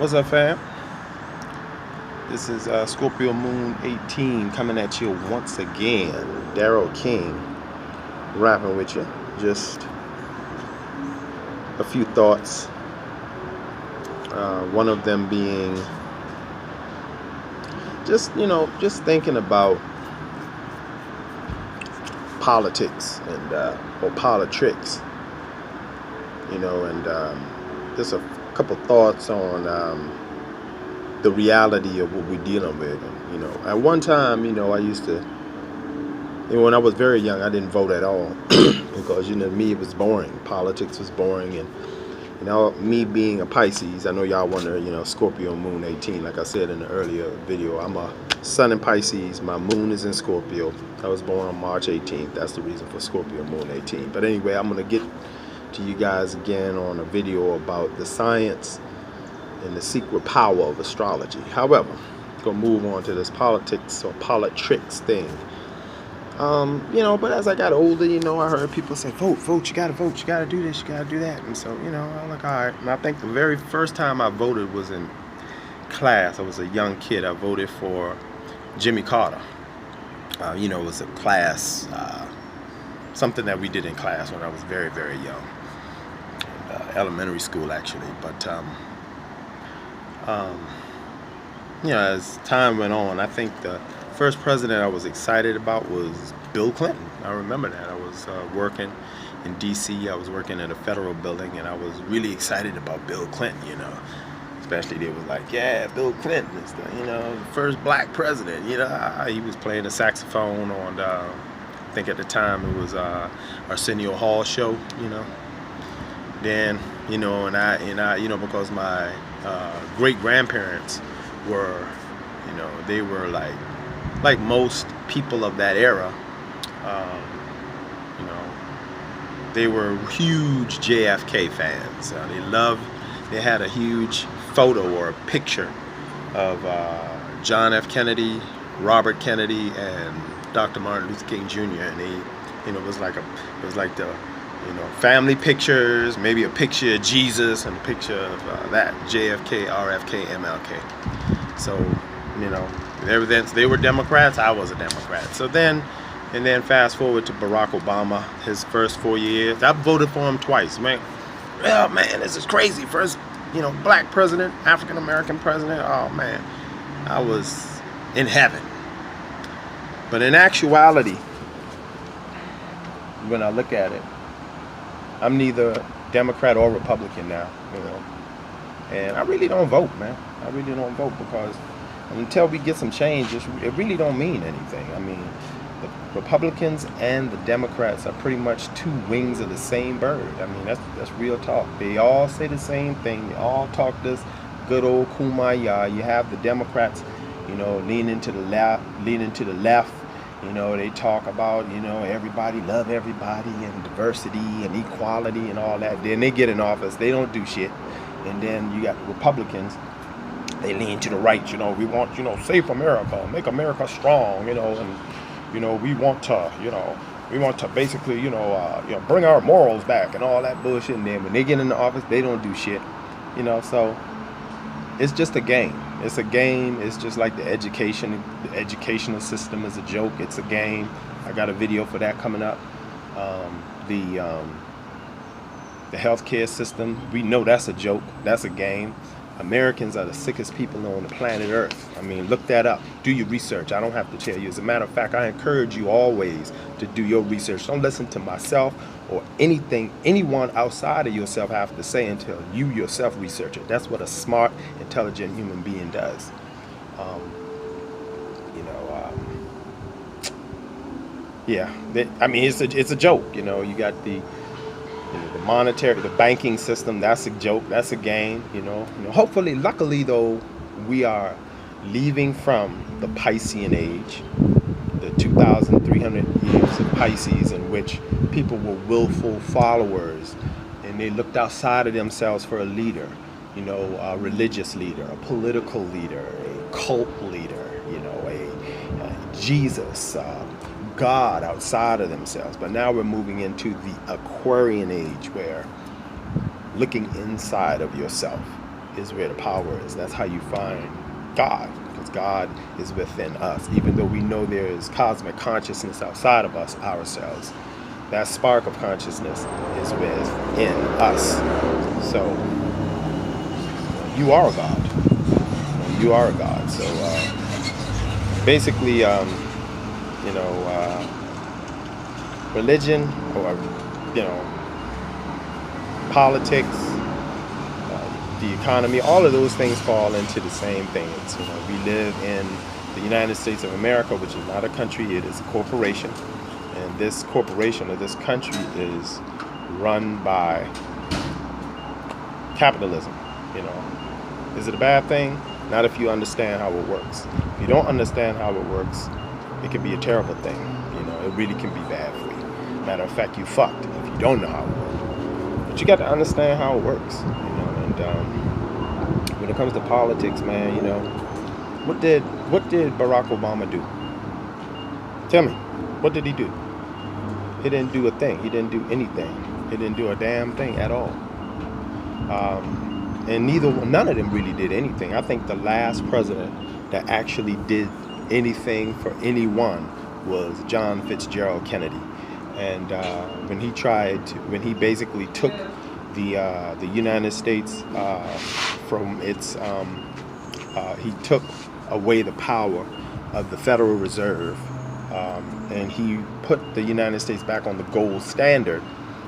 What's up, fam? This is Scorpio Moon 18 coming at you once again. Darrell King rapping with you. Just a few thoughts. One of them being just thinking about politics and or politricks, and just a couple thoughts on the reality of what we're dealing with. And, at one time, I used to, when I was very young, I didn't vote at all because, me, it was boring. Politics was boring. And, me being a Pisces, I know y'all wonder, Scorpio Moon 18, like I said in the earlier video, I'm a Sun in Pisces. My moon is in Scorpio. I was born on March 18th. That's the reason for Scorpio Moon 18. But anyway, I'm going to get to you guys again on a video about the science and the secret power of astrology. However, I'm going to move on to this politics or politricks thing. But as I got older, I heard people say, vote, you gotta vote, you gotta do this, you gotta do that. And so, I'm like, all right. And I think the very first time I voted was in class. I was a young kid. I voted for Jimmy Carter. It was a class, something that we did in class when I was very, very young. Elementary school, actually. But, as time went on, I think the first president I was excited about was Bill Clinton. I remember that. I was working in D.C. I was working at a federal building, and I was really excited about Bill Clinton, Especially they was like, yeah, Bill Clinton is the first black president. He was playing the saxophone on, I think at the time it was Arsenio Hall show, Then, and I because my great-grandparents were, they were like most people of that era, they were huge JFK fans. They had a huge photo or a picture of John F. Kennedy, Robert Kennedy, and Dr. Martin Luther King Jr. And they, it was like the, family pictures, maybe a picture of Jesus and a picture of that JFK, RFK, MLK. So, ever since they were Democrats, I was a Democrat. So then fast forward to Barack Obama, his first 4 years. I voted for him twice, man. Oh man, this is crazy. First, black president, African American president. Oh man, I was in heaven. But in actuality, when I look at it, I'm neither Democrat or Republican now, And I really don't vote, man. I really don't vote because until we get some change, it really don't mean anything. I mean, the Republicans and the Democrats are pretty much two wings of the same bird. I mean, that's real talk. They all say the same thing. They all talk this good old kumbaya. You have the Democrats, leaning to the left. They talk about, everybody love everybody and diversity and equality and all that. Then they get in office, they don't do shit. And then you got the Republicans. They lean to the right, we want, save America, make America strong, and, we want to basically, bring our morals back and all that bullshit. And then when they get in the office, they don't do shit, so it's just a game. It's a game. It's just like the educational system is a joke. It's a game. I got a video for that coming up. The healthcare system, we know that's a joke. That's a game. Americans are the sickest people on the planet Earth. I mean, look that up. Do your research. I don't have to tell you. As a matter of fact, I encourage you always to do your research. Don't listen to myself or anyone outside of yourself have to say until you yourself research it. That's what a smart, intelligent human being does. It's a joke. You got the monetary, the banking system, that's a joke, that's a game, Hopefully, luckily though, we are leaving from the Piscean age, the 2,300 years of Pisces, in which people were willful followers and they looked outside of themselves for a leader, a religious leader, a political leader, a cult leader, a Jesus, God outside of themselves. But now we're moving into the Aquarian age, where looking inside of yourself, is where the power is. That's how you find God, because God is within us. Even though we know there is cosmic consciousness outside of us, ourselves, that spark of consciousness is within us. So you are a God. You are a God. So basically, religion, or politics, the economy, all of those things fall into the same things. We live in the United States of America, which is not a country, it is a corporation. And this corporation, or this country, is run by capitalism. Is it a bad thing? Not if you understand how it works. If you don't understand how it works, it can be a terrible thing. It really can be bad for you. Matter of fact, you fucked if you don't know how it works. But you got to understand how it works. And when it comes to politics, man, what did Barack Obama do? Tell me, what did he do? He didn't do a thing. He didn't do anything. He didn't do a damn thing at all. And none of them really did anything. I think the last president that actually did anything for anyone was John Fitzgerald Kennedy. And when he basically took the United States from its, he took away the power of the Federal Reserve, and he put the United States back on the gold standard,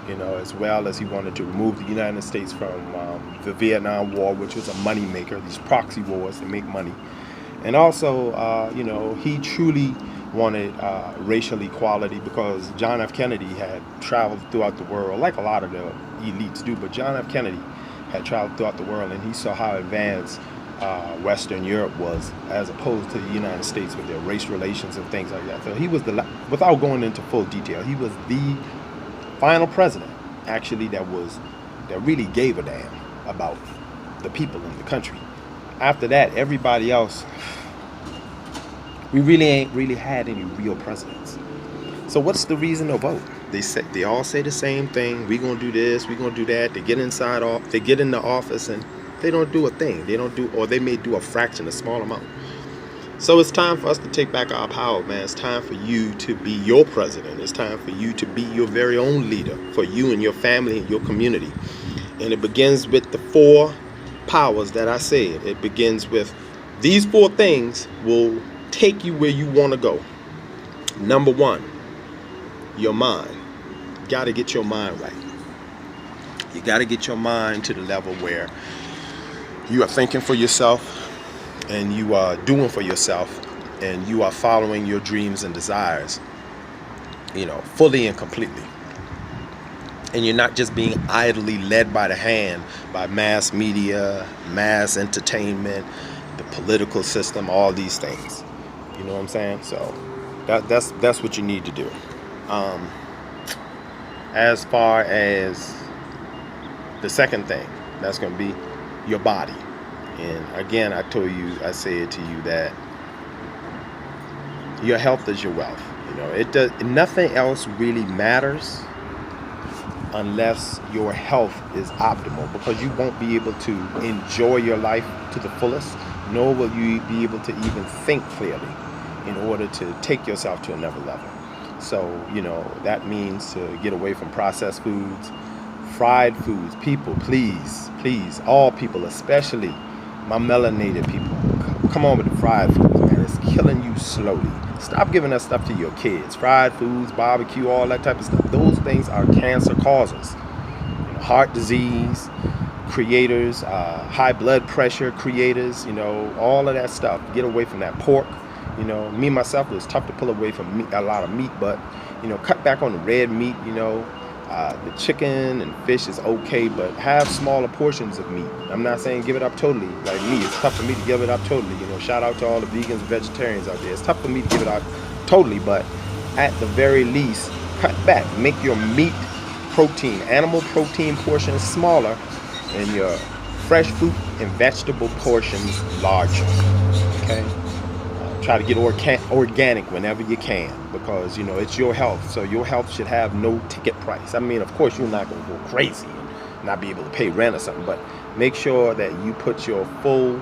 as well as he wanted to remove the United States from the Vietnam War, which was a money maker, these proxy wars to make money. And also, he truly wanted racial equality, because John F. Kennedy had traveled throughout the world, like a lot of the elites do, but John F. Kennedy had traveled throughout the world, and he saw how advanced Western Europe was, as opposed to the United States with their race relations and things like that. So he was without going into full detail, he was the final president, actually, that really gave a damn about the people in the country. After that, everybody else, we really ain't had any real presidents. So what's the reason to vote? They all say the same thing. We gonna do this, we gonna do that. They get in the office and they don't do a thing. Or they may do a fraction, a small amount. So it's time for us to take back our power, man. It's time for you to be your president. It's time for you to be your very own leader, for you and your family and your community. And it begins with the 4 powers that I said. It begins with these 4 things will take you where you want to go. Number 1, your mind. You got to get your mind right. You got to get your mind to the level where you are thinking for yourself, and you are doing for yourself, and you are following your dreams and desires, fully and completely. And you're not just being idly led by the hand by mass media, mass entertainment, the political system, all these things. You know what I'm saying? So that's what you need to do. As far as the second thing, that's going to be your body. And again, I said to you that your health is your wealth. Nothing else really matters unless your health is optimal, because you won't be able to enjoy your life to the fullest, nor will you be able to even think clearly in order to take yourself to another level. So, that means to get away from processed foods, fried foods. People, please, all people, especially my melanated people, come on with the fried foods, man. It's killing you slowly. Stop giving that stuff to your kids. Fried foods, barbecue, all that type of stuff. Those things are cancer causers. Heart disease creators, high blood pressure creators, all of that stuff. Get away from that. Pork. Me myself, it was tough to pull away from a lot of meat, but cut back on the red meat. The chicken and fish is okay, but have smaller portions of meat. I'm not saying give it up totally. Like me, it's tough for me to give it up totally. Shout out to all the vegans and vegetarians out there. It's tough for me to give it up totally, but at the very least, cut back. Make your meat protein, animal protein portions smaller, and your fresh fruit and vegetable portions larger. Okay? Try to get organic whenever you can, because it's your health. So your health should have no ticket price. I mean, of course, you're not going to go crazy and not be able to pay rent or something, but Make sure that you put your full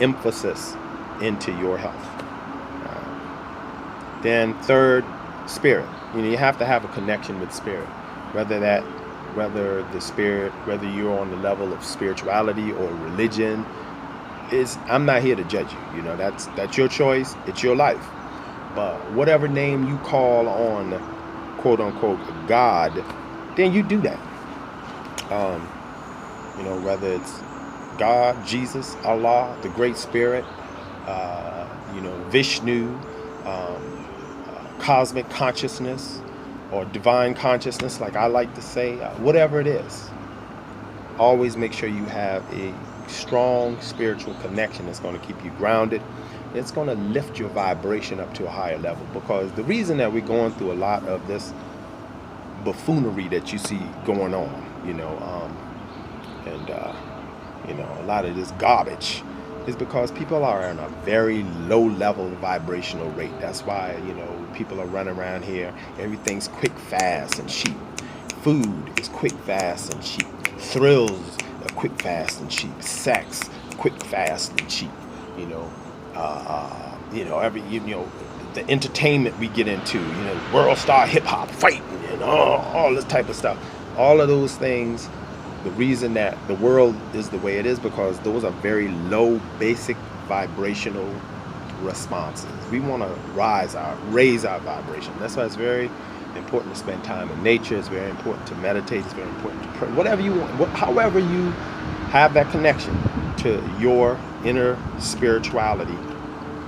emphasis into your health. Then third, spirit. You have to have a connection with spirit, whether you're on the level of spirituality or religion. I'm not here to judge you. That's your choice. It's your life. But whatever name you call on, quote unquote, God, then you do that. Whether it's God, Jesus, Allah, the Great Spirit, Vishnu, cosmic consciousness, or divine consciousness, like I like to say, whatever it is. Always make sure you have a strong spiritual connection that's going to keep you grounded. It's going to lift your vibration up to a higher level, because the reason that we're going through a lot of this buffoonery that you see going on, a lot of this garbage, is because people are on a very low level vibrational rate. That's why, people are running around here. Everything's quick, fast, and cheap. Food is quick, fast, and cheap. Thrills are quick, fast, and cheap. Sex, quick, fast, and cheap. The entertainment we get into, world star hip hop, fighting, all this type of stuff. All of those things. The reason that the world is the way it is, because those are very low, basic vibrational responses. We want to raise our vibration. That's why it's very important to spend time in nature. It's very important to meditate. It's very important to pray. Whatever you want, however you have that connection to your inner spirituality,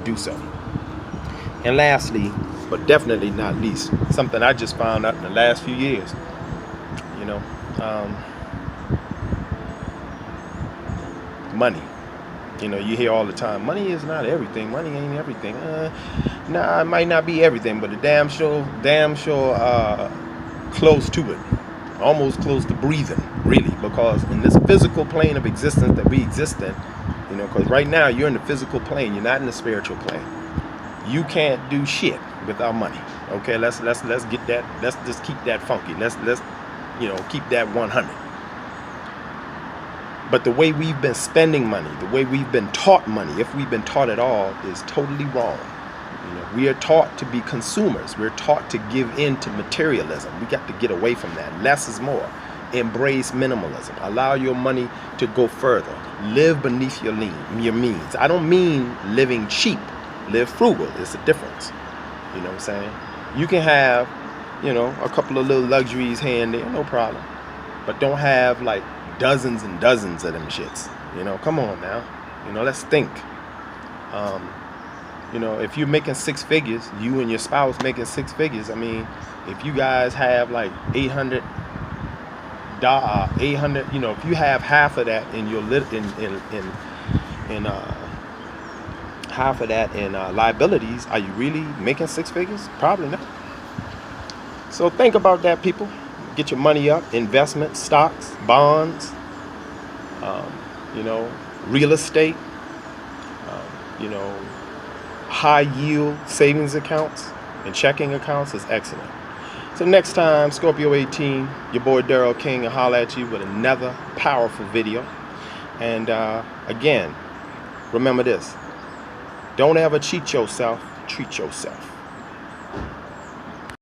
do so. And lastly, but definitely not least, something I just found out in the last few years, money. You hear all the time, money is not everything. Money ain't everything. It might not be everything, but the damn sure close to it. Almost close to breathing, really, because in this physical plane of existence that we exist in, because right now you're in the physical plane, you're not in the spiritual plane. You can't do shit without money. Okay, let's get that. Let's just keep that funky. Let's keep that 100. But the way we've been spending money, the way we've been taught money, if we've been taught at all, is totally wrong. We are taught to be consumers. We're taught to give in to materialism. We got to get away from that. Less is more. Embrace minimalism. Allow your money to go further. Live beneath your means. I don't mean living cheap. Live frugal. It's a difference. You know what I'm saying? You can have, a couple of little luxuries here and there, no problem. But don't have like dozens and dozens of them shits. Come on now. Let's think. If you're making six figures, you and your spouse making six figures, if you guys have like 800, if you have half of that in your half of that in liabilities, are you really making six figures? Probably not. So think about that, people. Get your money up, investments, stocks, bonds, real estate, high yield savings accounts and checking accounts is excellent. So next time, Scorpio 18, your boy Darrell King will holler at you with another powerful video. And again, remember this: don't ever cheat yourself, treat yourself.